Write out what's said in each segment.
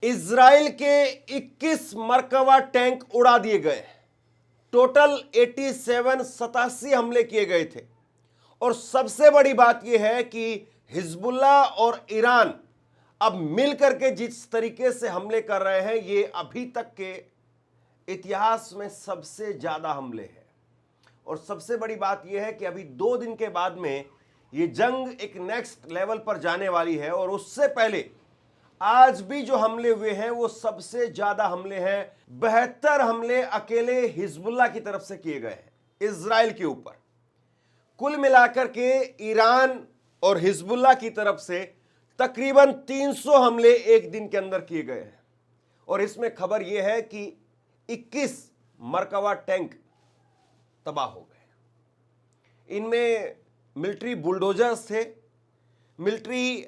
Israel के 21 Merkava tank उड़ा दिए गए। टोटल 87 हमले किए गए थे। और सबसे बड़ी बात यह है कि हिजबुल्लाह और ईरान अब मिलकर के जिस तरीके से हमले कर रहे हैं, ये अभी तक के इतिहास में सबसे ज्यादा हमले हैं। और सबसे बड़ी बात यह है कि अभी 2 दिन के बाद में ये जंग एक नेक्स्ट लेवल पर जाने वाली है। और उससे पहले आज भी जो हमले हुए हैं वो सबसे ज्यादा हमले हैं। 72 हमले अकेले हिजबुल्लाह की तरफ से किए गए हैं इजराइल के ऊपर। कुल मिलाकर के ईरान और हिजबुल्लाह की तरफ से तकरीबन 300 हमले एक दिन के अंदर किए गए हैं। और इसमें खबर यह है कि 21 मरकवा टैंक तबाह हो गए। इनमें मिलिट्री बुलडोजर्स थे, मिलिट्री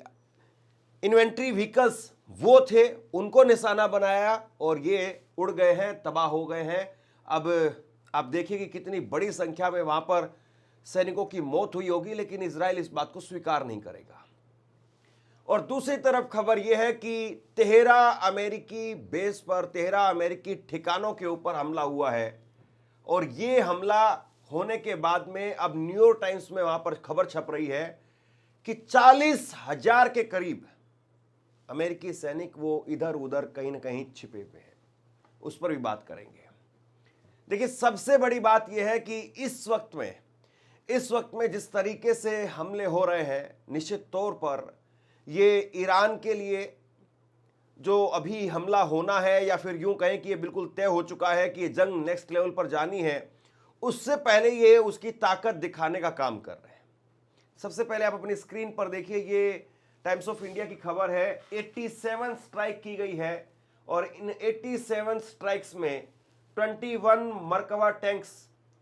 इन्वेंट्री व्हीकल्स वो थे, उनको निशाना बनाया और ये उड़ गए हैं, तबाह हो गए हैं। अब आप देखिए कि कितनी बड़ी संख्या में वहां पर सैनिकों की मौत हुई होगी, लेकिन इजराइल इस बात को स्वीकार नहीं करेगा। और दूसरी तरफ खबर यह है कि 13 अमेरिकी बेस पर, 13 अमेरिकी ठिकानों के ऊपर हमला हुआ है। और ये हमला होने के बाद में अब न्यूयॉर्क टाइम्स में वहां पर खबर छप रही है कि 40,000 के करीब अमेरिकी सैनिक वो इधर उधर कहीं ना कहीं छिपे हुए हैं। उस पर भी बात करेंगे। देखिए, सबसे बड़ी बात यह है कि इस वक्त में जिस तरीके से हमले हो रहे हैं, निश्चित तौर पर ये ईरान के लिए जो अभी हमला होना है, या फिर यूं कहें कि ये बिल्कुल तय हो चुका है कि ये जंग नेक्स्ट लेवल पर जानी है, उससे पहले ये उसकी ताकत दिखाने का काम कर रहे हैं। सबसे पहले आप अपनी स्क्रीन पर देखिए, ये टाइम्स ऑफ इंडिया की खबर है। 87 स्ट्राइक की गई है और इन 87 स्ट्राइक्स में 21 मरकवा टैंक्स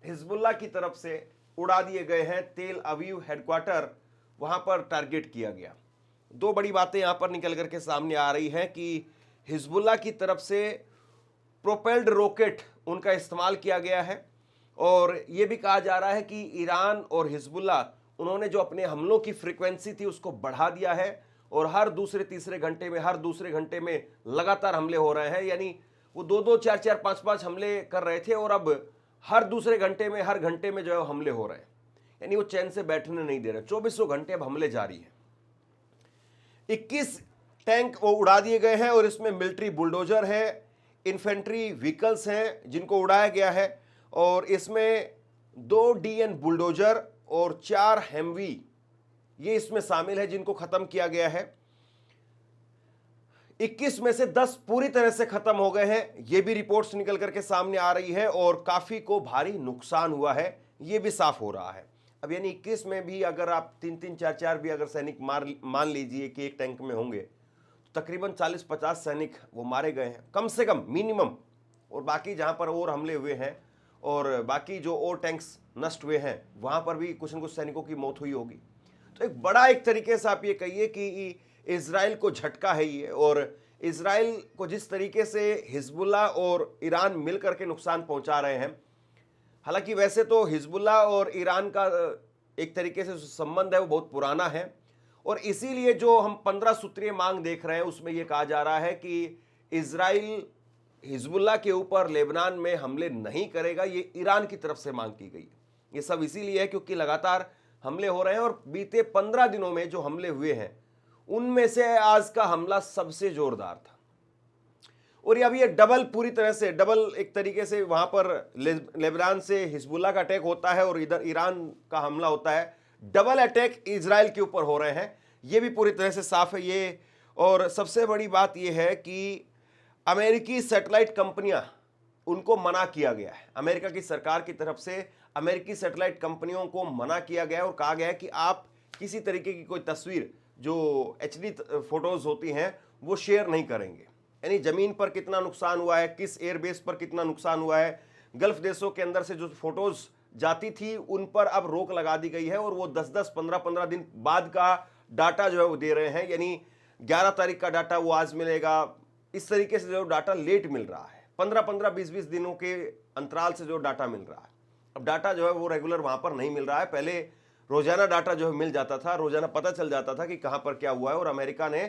हिजबुल्लाह की तरफ से उड़ा दिए गए हैं। तेल अवीव हेडक्वार्टर वहां पर टारगेट किया गया। दो बड़ी बातें यहां पर निकल करके सामने आ रही हैं कि हिजबुल्लाह की तरफ से प्रोपेल्ड रॉकेट उनका इस्तेमाल किया गया है। और यह भी कहा जा रहा है कि ईरान और हिजबुल्लाह, उन्होंने जो अपने हमलों की फ्रीक्वेंसी थी उसको बढ़ा दिया है और हर दूसरे तीसरे घंटे में लगातार हमले हो रहे हैं। यानी वो 2-2, 4-4, 5-5 हमले कर रहे थे और अब हर दूसरे घंटे में, हर घंटे में जो है हमले हो रहे हैं। यानी वो चैन से बैठने नहीं दे रहे। 24 घंटे अब हमले जारी हैं। 21 टैंक वो उड़ा दिए गए हैं और इसमें मिलिट्री बुलडोजर है, इन्फेंट्री व्हीकल्स हैं जिनको उड़ाया गया है। और इसमें 2 डीएन बुलडोजर और 4 हेमवी ये इसमें शामिल है जिनको खत्म किया गया है। 21 में से 10 पूरी तरह से खत्म हो गए हैं, ये भी रिपोर्ट्स निकल करके सामने आ रही है। और काफी को भारी नुकसान हुआ है, ये भी साफ हो रहा है। अब यानी 21 में भी अगर आप 3-3, 4-4 भी अगर सैनिक मान लीजिए कि एक टैंक में होंगे, तो तकरीबन 40-50 सैनिक वो मारे गए हैं कम से कम, मिनिमम। और बाकी जहां पर और हमले हुए हैं और बाकी जो और टैंक्स नष्ट हुए हैं, वहां पर भी कुछ न कुछ सैनिकों की मौत हुई होगी। तो एक बड़ा, एक तरीके से आप ये कहिए कि इजराइल को झटका है ये। और इजराइल को जिस तरीके से हिजबुल्लाह और ईरान मिलकर के नुकसान पहुंचा रहे हैं, हालांकि वैसे तो हिजबुल्लाह और ईरान का एक तरीके से संबंध है वो बहुत पुराना है। और इसीलिए जो हम 15 सूत्रीय मांग देख रहे हैं उसमें यह कहा जा रहा है कि इजराइल हिजबुल्लाह के ऊपर लेबनान में हमले नहीं करेगा, ये ईरान की तरफ से मांग की गई। ये सब इसीलिए है क्योंकि लगातार हमले हो रहे हैं और बीते 15 दिनों में जो हमले हुए हैं उनमें से आज का हमला सबसे जोरदार था। और अब ये डबल, पूरी तरह से डबल एक तरीके से वहां पर लेबनान से हिजबुल्लाह का अटैक होता है और इधर ईरान का हमला होता है। डबल अटैक इजराइल के ऊपर हो रहे हैं, ये भी पूरी तरह से साफ है ये। और सबसे बड़ी बात यह है कि अमेरिकी सैटेलाइट कंपनियां, उनको मना किया गया है। अमेरिका की सरकार की तरफ से अमेरिकी सैटेलाइट कंपनियों को मना किया गया है और कहा गया है कि आप किसी तरीके की कोई तस्वीर जो एचडी फोटोज होती हैं वो शेयर नहीं करेंगे। यानी जमीन पर कितना नुकसान हुआ है, किस एयरबेस पर कितना नुकसान हुआ है, गल्फ देशों के अंदर से जो फोटोज जाती थी उन पर अब रोक लगा दी गई है। और वो 10-10, 15-15 दिन बाद का डाटा जो है वो दे रहे हैं। यानी 11 तारीख का डाटा वो आज मिलेगा, इस तरीके से जो डाटा लेट मिल रहा है। 15-15, 20-20 दिनों के अंतराल से जो डाटा मिल रहा है। अब डाटा जो है वो रेगुलर वहां पर नहीं मिल रहा है। पहले रोजाना डाटा जो है मिल जाता था, रोजाना पता चल जाता था कि कहां पर क्या हुआ है। और अमेरिका ने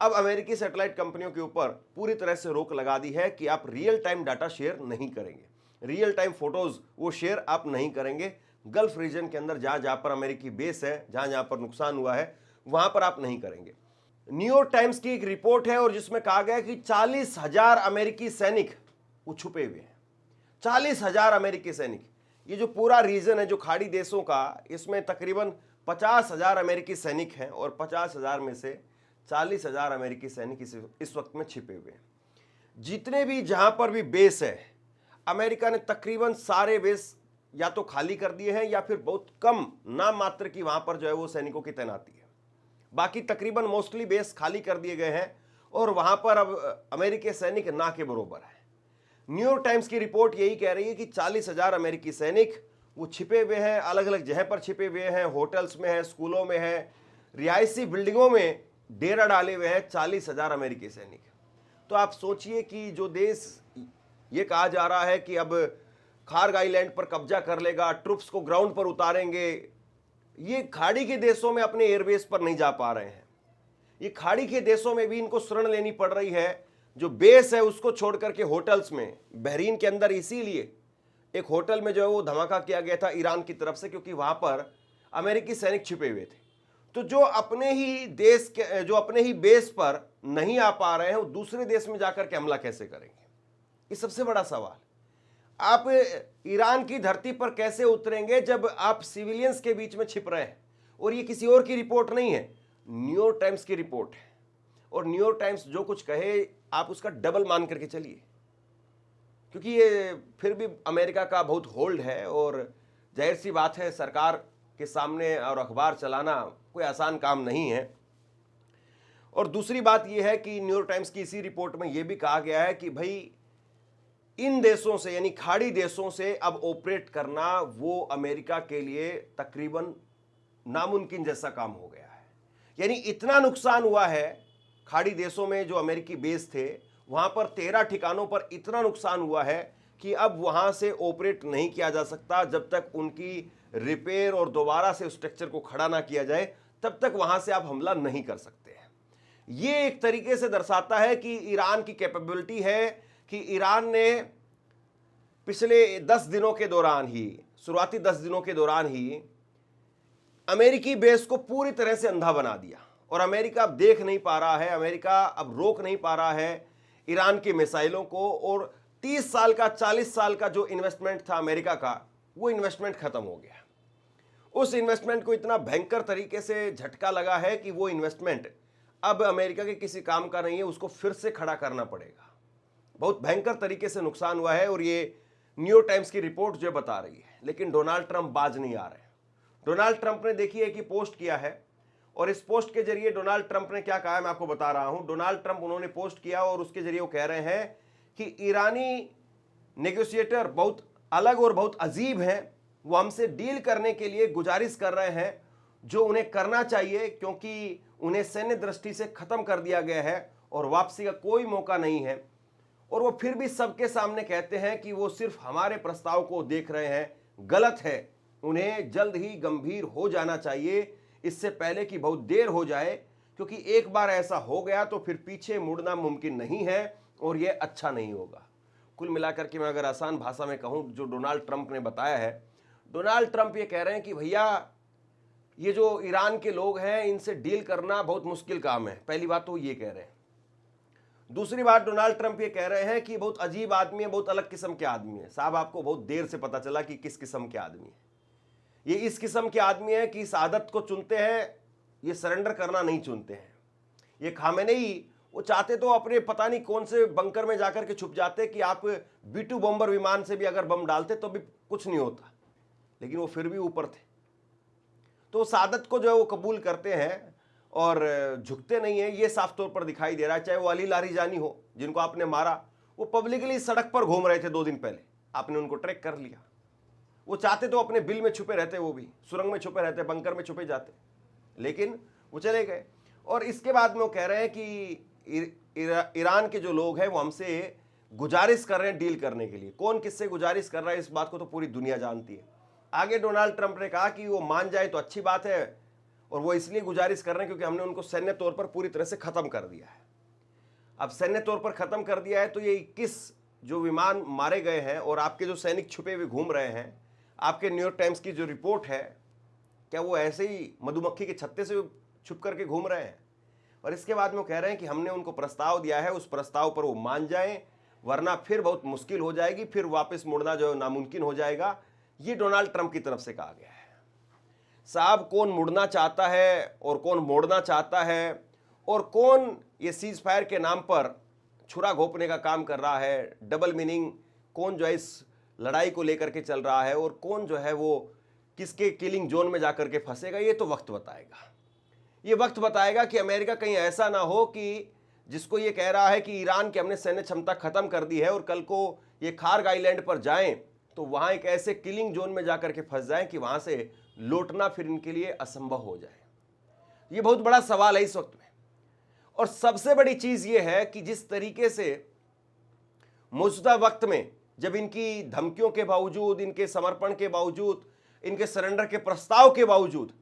अब अमेरिकी सैटेलाइट कंपनियों के ऊपर पूरी तरह से रोक लगा दी है कि आप रियल टाइम डाटा शेयर नहीं करेंगे, रियल टाइम फोटोज वो शेयर आप नहीं करेंगे। गल्फ रीजन के अंदर जहां जहां पर अमेरिकी बेस है, जहां जहां पर नुकसान हुआ है, वहां पर आप नहीं करेंगे। न्यूयॉर्क टाइम्स की एक रिपोर्ट है और जिसमें कहा गया कि 40,000 अमेरिकी सैनिक वो छुपे हुए हैं। 40,000 अमेरिकी सैनिक। ये जो पूरा रीजन है जो खाड़ी देशों का, इसमें तकरीबन 50,000 अमेरिकी सैनिक हैं और 50,000 में से 40,000 अमेरिकी सैनिक इस वक्त में छिपे हुए हैं। जितने भी जहां पर भी बेस है, अमेरिका ने तकरीबन सारे बेस या तो खाली कर दिए हैं या फिर बहुत कम नाम मात्र की वहां पर जो है वो सैनिकों की तैनाती है। बाकी तकरीबन मोस्टली बेस खाली कर दिए गए हैं और वहां पर अब अमेरिकी सैनिक ना के बरोबर है। न्यूयॉर्क टाइम्स की रिपोर्ट यही कह रही है कि 40,000 अमेरिकी सैनिक वो छिपे हुए हैं, अलग अलग जगह पर छिपे हुए हैं, होटल्स में हैं, स्कूलों में हैं, रिहायशी बिल्डिंगों में डेरा डाले हुए हैं 40,000 अमेरिकी सैनिक। तो आप सोचिए कि जो देश ये कहा जा रहा है कि अब खार्ग आइलैंड पर कब्जा कर लेगा, ट्रुप्स को ग्राउंड पर उतारेंगे, ये खाड़ी के देशों में अपने एयरबेस पर नहीं जा पा रहे हैं। ये खाड़ी के देशों में भी इनको शरण लेनी पड़ रही है। जो बेस है उसको छोड़ करके होटल्स में, बहरीन के अंदर इसीलिए एक होटल में जो है वो धमाका किया गया था ईरान की तरफ से, क्योंकि वहां पर अमेरिकी सैनिक छिपे हुए थे। तो जो अपने ही देश के, जो अपने ही बेस पर नहीं आ पा रहे हैं, वो दूसरे देश में जाकर के हमला कैसे करेंगे? ये सबसे बड़ा सवाल। आप ईरान की धरती पर कैसे उतरेंगे जब आप सिविलियंस के बीच में छिप रहे हैं? और ये किसी और की रिपोर्ट नहीं है, न्यूयॉर्क टाइम्स की रिपोर्ट है। और न्यूयॉर्क टाइम्स जो कुछ कहे आप उसका डबल मान करके चलिए, क्योंकि ये फिर भी अमेरिका का बहुत होल्ड है और जाहिर सी बात है सरकार के सामने और अखबार चलाना कोई आसान काम नहीं है। और दूसरी बात यह है कि न्यूयॉर्क टाइम्स की इसी रिपोर्ट में यह भी कहा गया है कि भाई इन देशों से, यानी खाड़ी देशों से अब ऑपरेट करना वो अमेरिका के लिए तकरीबन नामुमकिन जैसा काम हो गया है। यानी इतना नुकसान हुआ है खाड़ी देशों में, जो अमेरिकी बेस थे वहां पर 13 ठिकानों पर इतना नुकसान हुआ है कि अब वहां से ऑपरेट नहीं किया जा सकता। जब तक उनकी रिपेयर और दोबारा से स्ट्रक्चर को खड़ा ना किया जाए तब तक वहां से आप हमला नहीं कर सकते हैं। ये एक तरीके से दर्शाता है कि ईरान की कैपेबिलिटी है कि ईरान ने पिछले 10 दिनों के दौरान ही, शुरुआती 10 दिनों के दौरान ही अमेरिकी बेस को पूरी तरह से अंधा बना दिया और अमेरिका अब देख नहीं पा रहा है, अमेरिका अब रोक नहीं पा रहा है ईरान के मिसाइलों को। और 30 साल का, 40 साल का जो इन्वेस्टमेंट था अमेरिका का, वो इन्वेस्टमेंट खत्म हो गया। उस इन्वेस्टमेंट को इतना भयंकर तरीके से झटका लगा है कि वो इन्वेस्टमेंट अब अमेरिका के किसी काम का नहीं है, उसको फिर से खड़ा करना पड़ेगा। बहुत भयंकर तरीके से नुकसान हुआ है और ये न्यूयॉर्क टाइम्स की रिपोर्ट जो बता रही है। लेकिन डोनाल्ड ट्रंप बाज नहीं आ रहे। डोनाल्ड ट्रंप ने देखिए कि पोस्ट किया है और इस पोस्ट के जरिए डोनाल्ड ट्रंप ने क्या कहा है मैं आपको बता रहा हूं। डोनाल्ड ट्रंप उन्होंने पोस्ट किया और उसके जरिए वो कह रहे हैं कि ईरानी नेगोशिएटर बहुत अलग और बहुत अजीब हैं, वो हमसे डील करने के लिए गुजारिश कर रहे हैं जो उन्हें करना चाहिए, क्योंकि उन्हें सैन्य दृष्टि से खत्म कर दिया गया है और वापसी का कोई मौका नहीं है। और वो फिर भी सबके सामने कहते हैं कि वो सिर्फ हमारे प्रस्ताव को देख रहे हैं। गलत है, उन्हें जल्द ही गंभीर हो जाना चाहिए, इससे पहले कि बहुत देर हो जाए, क्योंकि एक बार ऐसा हो गया तो फिर पीछे मुड़ना मुमकिन नहीं है और यह अच्छा नहीं होगा। कुल मिलाकर के मैं अगर आसान भाषा में कहूं, जो डोनाल्ड ट्रंप ने बताया है, डोनाल्ड ट्रंप ये कह रहे हैं कि भैया ये जो ईरान के लोग हैं इनसे डील करना बहुत मुश्किल काम है। पहली बात तो ये कह रहे हैं। दूसरी बात, डोनाल्ड ट्रंप ये कह रहे हैं कि बहुत अजीब आदमी है, बहुत अलग किस्म के आदमी है। साहब आपको बहुत देर से पता चला कि किस किस्म के आदमी है। ये इस किस्म के आदमी है कि इस आदत को चुनते हैं, ये सरेंडर करना नहीं चुनते हैं। ये खामेनेई वो चाहते तो अपने पता नहीं कौन से बंकर में जाकर के छुप जाते कि आप B-2 बॉम्बर विमान से भी अगर बम डालते तो भी कुछ नहीं होता, लेकिन वो फिर भी ऊपर थे। तो उस आदत को जो है वो कबूल करते हैं और झुकते नहीं है। ये साफ तौर पर दिखाई दे रहा है। चाहे वो अली लारीजानी हो जिनको आपने मारा, वो पब्लिकली सड़क पर घूम रहे थे 2 दिन पहले, आपने उनको ट्रैक कर लिया। वो चाहते तो अपने बिल में छुपे रहते, वो भी सुरंग में छुपे रहते, बंकर में छुपे जाते, लेकिन वो चले गए। और इसके बाद में वो कह रहे हैं कि ईरान के जो लोग हैं वो हमसे गुजारिश कर रहे हैं डील करने के लिए। कौन किससे गुजारिश कर रहा है इस बात को तो पूरी दुनिया जानती है। आगे डोनाल्ड ट्रंप ने कहा कि वो मान जाए तो अच्छी बात है और वो इसलिए गुजारिश कर रहे हैं क्योंकि हमने उनको सैन्य तौर पर पूरी तरह से खत्म कर दिया है। अब सैन्य तौर पर खत्म कर दिया है तो ये 21 जो विमान मारे गए हैं और आपके जो सैनिक छुपे हुए घूम रहे हैं, आपके न्यूयॉर्क टाइम्स की जो रिपोर्ट है, क्या वो ऐसे ही मधुमक्खी के छत्ते से छुप करके घूम रहे हैं? और इसके बाद में वो कह रहे हैं कि हमने उनको प्रस्ताव दिया है, उस प्रस्ताव पर वो मान जाएं, वरना फिर बहुत मुश्किल हो जाएगी, फिर वापस मुड़ना जो नामुमकिन हो जाएगा। ये डोनाल्ड ट्रंप की तरफ से कहा गया है। साहब, कौन मुड़ना चाहता है और कौन मोड़ना चाहता है और कौन ये सीज फायर के नाम पर छुरा घोंपने का काम कर रहा है, डबल मीनिंग कौन जो है इस लड़ाई को लेकर के चल रहा है और कौन जो है वो किसके किलिंग जोन में जाकर के फंसेगा, ये तो वक्त बताएगा। ये वक्त बताएगा कि अमेरिका कहीं ऐसा ना हो कि जिसको ये कह रहा है कि ईरान की हमने सैन्य क्षमता खत्म कर दी है और कल को ये खार्ग आइलैंड पर जाएं तो वहां एक ऐसे किलिंग जोन में जाकर के फंस जाएं कि वहां से लौटना फिर इनके लिए असंभव हो जाए। ये बहुत बड़ा सवाल है इस वक्त में। और सबसे बड़ी चीज ये है कि जिस तरीके से मौजूदा वक्त में जब इनकी धमकियों के बावजूद, इनके समर्पण के बावजूद, इनके सरेंडर के प्रस्ताव के बावजूद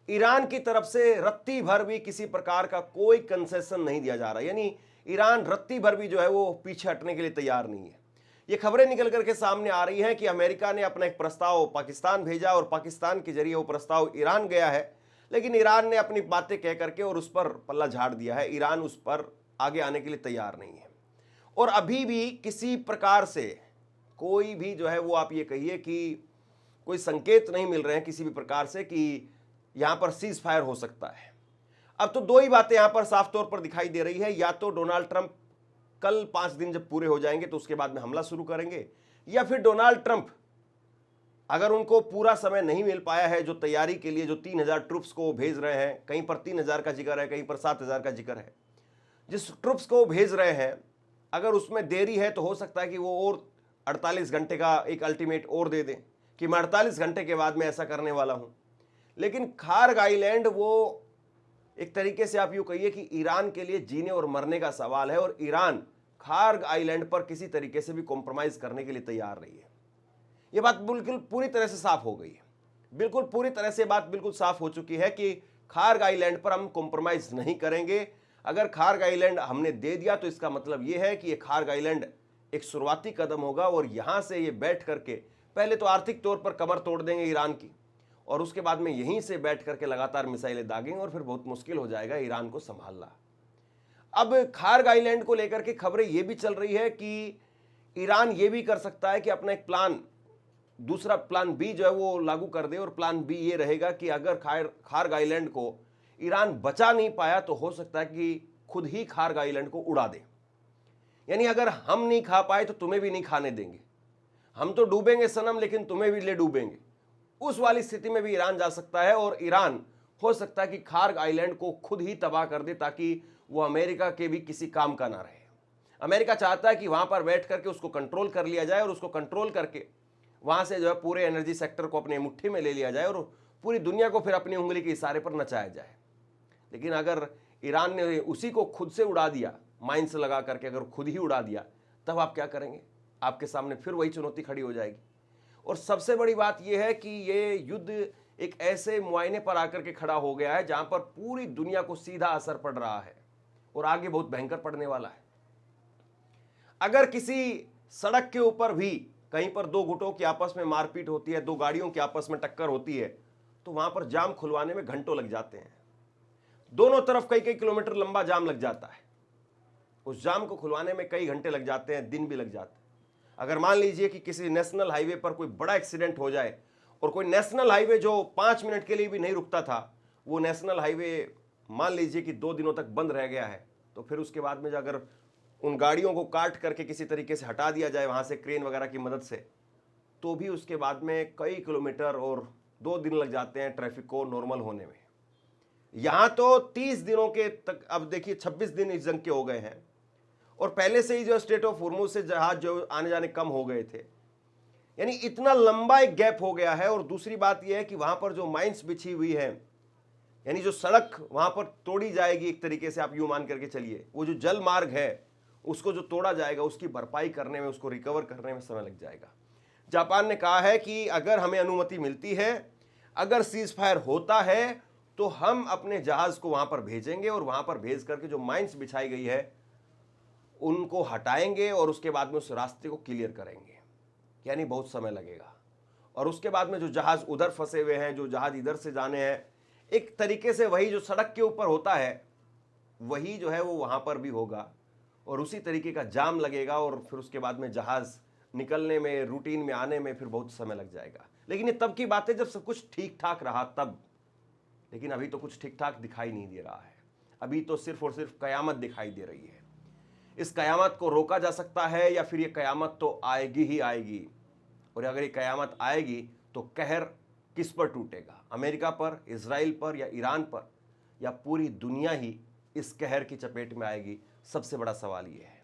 ईरान की तरफ से रत्ती भर भी किसी प्रकार का कोई कंसेशन नहीं दिया जा रहा, यानी ईरान रत्ती भर भी जो है वो पीछे हटने के लिए तैयार नहीं है। ये खबरें निकल करके सामने आ रही हैं कि अमेरिका ने अपना एक प्रस्ताव पाकिस्तान भेजा और पाकिस्तान के जरिए वो प्रस्ताव ईरान गया है, लेकिन ईरान ने अपनी बातें कह करके और उस पर पल्ला झाड़ दिया है। ईरान उस पर आगे आने के लिए तैयार नहीं है और अभी भी किसी प्रकार से कोई भी जो है वो आप ये कहिए कि कोई संकेत नहीं मिल रहे हैं किसी भी प्रकार से कि यहां पर सीज फायर हो सकता है। अब तो दो ही बातें यहां पर साफ तौर पर दिखाई दे रही है, या तो डोनाल्ड ट्रंप कल 5 दिन जब पूरे हो जाएंगे तो उसके बाद में हमला शुरू करेंगे, या फिर डोनाल्ड ट्रंप अगर उनको पूरा समय नहीं मिल पाया है जो तैयारी के लिए, जो 3000 ट्रुप्स को भेज रहे हैं, कहीं पर 3000 का जिक्र है, कहीं पर 7000 का जिक्र है, जिस ट्रुप्स को भेज रहे हैं अगर उसमें देरी है तो हो सकता है कि वो और 48 घंटे का एक अल्टीमेट और दे दें कि मैं 48 घंटे के बाद में ऐसा करने वाला हूं। लेकिन खार्ग आइलैंड वो एक तरीके से आप यूं कहिए कि ईरान के लिए जीने और मरने का सवाल है और ईरान खार्ग आइलैंड पर किसी तरीके से भी कॉम्प्रोमाइज करने के लिए तैयार नहीं है। यह बात बिल्कुल पूरी तरह से साफ हो गई है, बिल्कुल पूरी तरह से बात बिल्कुल साफ हो चुकी है कि खार्ग आइलैंड पर हम कॉम्प्रोमाइज नहीं करेंगे। अगर खार्ग आइलैंड हमने दे दिया तो इसका मतलब यह है कि यह खार्ग आइलैंड एक शुरुआती कदम होगा और यहां से ये बैठ करके पहले तो आर्थिक तौर पर कमर तोड़ देंगे ईरान की और उसके बाद में यहीं से बैठ करके लगातार मिसाइलें दागेंगे और फिर बहुत मुश्किल हो जाएगा ईरान को संभालना। अब खार्ग आइलैंड को लेकर के खबरें यह भी चल रही है कि ईरान ये भी कर सकता है कि अपना एक प्लान, दूसरा प्लान बी जो है वो लागू कर दे और प्लान बी ये रहेगा कि अगर खार्ग आइलैंड को ईरान बचा नहीं पाया तो हो सकता है कि खुद ही खार्ग आइलैंड को उड़ा दे। यानी अगर हम नहीं खा पाए तो तुम्हें भी नहीं खाने देंगे, हम तो डूबेंगे सनम लेकिन तुम्हें भी ले डूबेंगे। उस वाली स्थिति में भी ईरान जा सकता है और ईरान हो सकता है कि खार्ग आइलैंड को खुद ही तबाह कर दे ताकि वो अमेरिका के भी किसी काम का ना रहे। अमेरिका चाहता है कि वहां पर बैठ करके उसको कंट्रोल कर लिया जाए और उसको कंट्रोल करके वहां से जो है पूरे एनर्जी सेक्टर को अपने मुट्ठी में ले लिया जाए और पूरी दुनिया को फिर अपनी उंगली के इशारे पर नचाया जाए। लेकिन अगर ईरान ने उसी को खुद से उड़ा दिया, माइंस लगा करके अगर खुद ही उड़ा दिया, तब आप क्या करेंगे? आपके सामने फिर वही चुनौती खड़ी हो जाएगी। और सबसे बड़ी बात यह है कि ये युद्ध एक ऐसे मुआयने पर आकर के खड़ा हो गया है जहां पर पूरी दुनिया को सीधा असर पड़ रहा है और आगे बहुत भयंकर पड़ने वाला है। अगर किसी सड़क के ऊपर भी कहीं पर दो गुटों की आपस में मारपीट होती है, दो गाड़ियों की आपस में टक्कर होती है, तो वहां पर जाम खुलवाने में घंटों लग जाते हैं। दोनों तरफ कई कई किलोमीटर लंबा जाम लग जाता है। उस जाम को खुलवाने में कई घंटे लग जाते हैं, दिन भी लग जाते हैं। अगर मान लीजिए कि किसी नेशनल हाईवे पर कोई बड़ा एक्सीडेंट हो जाए और कोई नेशनल हाईवे जो 5 मिनट के लिए भी नहीं रुकता था, वो नेशनल हाईवे मान लीजिए कि 2 दिनों तक बंद रह गया है, तो फिर उसके बाद में अगर उन गाड़ियों को काट करके किसी तरीके से हटा दिया जाए वहां से क्रेन वगैरह की मदद से, तो भी उसके बाद में कई किलोमीटर और 2 दिन लग जाते हैं ट्रैफिक को नॉर्मल होने में। यहां तो 30 दिनों के तक, अब देखिए 26 दिन इस जंग के हो गए हैं और पहले से ही जो स्ट्रेट ऑफ हॉर्मुज से जहाज जो आने जाने कम हो गए थे, यानी इतना लंबा एक गैप हो गया है। और दूसरी बात यह है कि वहां पर जो माइंस बिछी हुई है, यानी जो सड़क वहां पर तोड़ी जाएगी, एक तरीके से आप यूं मान करके चलिए, वो जो जल मार्ग है उसको जो तोड़ा जाएगा, उसकी भरपाई करने में, उसको रिकवर करने में समय लग जाएगा। जापान ने कहा है कि अगर हमें अनुमति मिलती है, अगर सीज फायर होता है तो हम अपने जहाज को वहां पर भेजेंगे और वहां पर भेज करके जो माइंस बिछाई गई है उनको हटाएंगे और उसके बाद में उस रास्ते को क्लियर करेंगे, यानी बहुत समय लगेगा। और उसके बाद में जो जहाज उधर फंसे हुए हैं, जो जहाज इधर से जाने हैं, एक तरीके से वही जो सड़क के ऊपर होता है वही जो है वो वहां पर भी होगा और उसी तरीके का जाम लगेगा और फिर उसके बाद में जहाज निकलने में, रूटीन में आने में फिर बहुत समय लग जाएगा। लेकिन ये तब की बात है जब सब कुछ ठीक ठाक रहा तब, लेकिन अभी तो कुछ ठीक ठाक दिखाई नहीं दे रहा है। अभी तो सिर्फ और सिर्फ कयामत दिखाई दे रही है। इस कयामत को रोका जा सकता है या फिर ये कयामत तो आएगी ही आएगी। और अगर ये कयामत आएगी तो कहर किस पर टूटेगा? अमेरिका पर, इजराइल पर या ईरान पर, या पूरी दुनिया ही इस कहर की चपेट में आएगी? सबसे बड़ा सवाल ये है।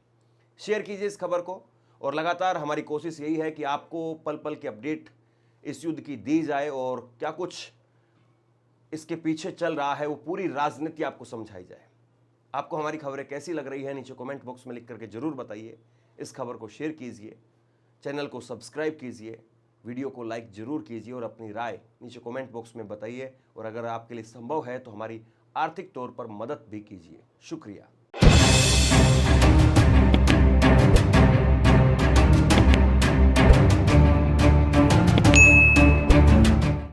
शेयर कीजिए इस खबर को और लगातार हमारी कोशिश यही है कि आपको पल पल की अपडेट इस युद्ध की दी जाए और क्या कुछ इसके पीछे चल रहा है वो पूरी राजनीति आपको समझाई जाए। आपको हमारी खबरें कैसी लग रही है नीचे कमेंट बॉक्स में लिख करके जरूर बताइए। इस खबर को शेयर कीजिए, चैनल को सब्सक्राइब कीजिए, वीडियो को लाइक जरूर कीजिए और अपनी राय नीचे कमेंट बॉक्स में बताइए। और अगर आपके लिए संभव है तो हमारी आर्थिक तौर पर मदद भी कीजिए। शुक्रिया।